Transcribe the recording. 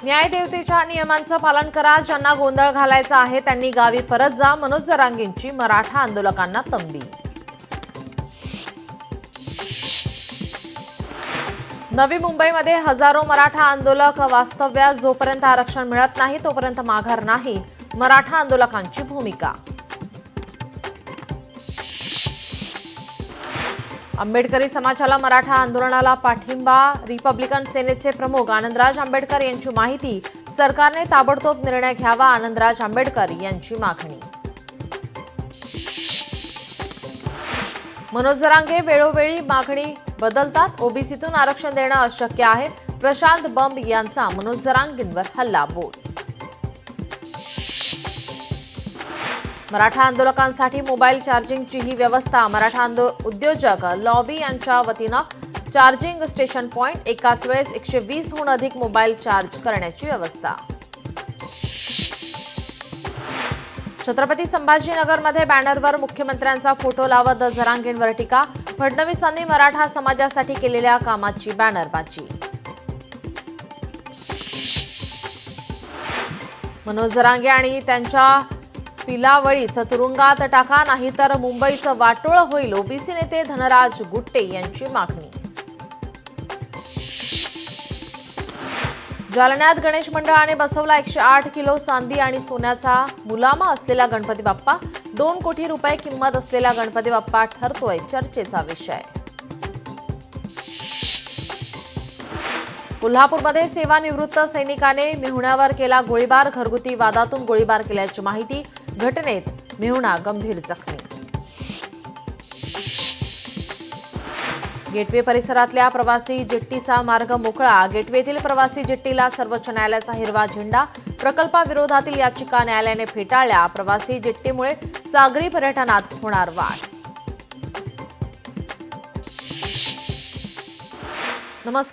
न्यायदेवतेच्या नियमांचं पालन करा, ज्यांना गोंधळ घालायचा आहे त्यांनी गावी परत जा, मनोज जरांगेंची मराठा आंदोलकांना तंबी। नवी मुंबईमध्ये हजारो मराठा आंदोलक वास्तव्यात, जोपर्यंत आरक्षण मिळत नाही तोपर्यंत माघार नाही, मराठा आंदोलकांची भूमिका। आंबेडकरी समाजाला मराठा आंदोलनाला पाठिंबा, रिपब्लिकन सेनेचे प्रमुख आनंदराज आंबेडकर यांची माहिती, सरकारने ताबडतोब निर्णय घ्यावा, आनंदराज आंबेडकर यांची मागणी। मनोज जरांगे वेळोवेळी मागणी बदलतात, ओबीसीतून आरक्षण देणं अशक्य आहे, प्रशांत बंब यांचा मनोज जरांगेंवर हल्लाबोल। मराठा आंदोलकांसाठी मोबाईल चार्जिंगची ही व्यवस्था, मराठा उद्योजक लॉबी यांच्या वतीनं चार्जिंग स्टेशन पॉइंट, एकाच वेळेस 120 हून अधिक मोबाईल चार्ज करण्याची व्यवस्था। छत्रपती संभाजीनगरमध्ये बॅनरवर मुख्यमंत्र्यांचा फोटो लावत जरांगेंवर टीका, फडणवीसांनी मराठा समाजासाठी केलेल्या कामाची बॅनरबाजी। मनोज जरांगे आणि त्यांच्या पिलावळीस तुरुंगात टाका, नाहीतर मुंबईचं वाटोळ होईल, ओबीसी नेते धनराज गुट्टे यांची मागणी। जालन्यात गणेश मंडळाने बसवला 108 किलो चांदी आणि सोन्याचा मुलामा असलेला गणपती बाप्पा, 2 कोटी रुपये किंमत असलेला गणपती बाप्पा ठरतोय चर्चेचा विषय। कोल्हापूरमध्ये सेवानिवृत्त सैनिकाने मेहुण्यावर केला गोळीबार, घरगुती वादातून गोळीबार केल्याची माहिती, घटनेत मेहुणा गंभीर जखमी। गेटवे परिसरातल्या प्रवासी जेट्टीचा मार्ग मोकळा, गेटवेतील प्रवासी जेट्टीला सर्वोच्च न्यायालयाचा हिरवा झेंडा, प्रकल्पाविरोधातील याचिका न्यायालयाने फेटाळल्या, प्रवासी जेट्टीमुळे सागरी पर्यटनात होणार वाढ। नमस्कार।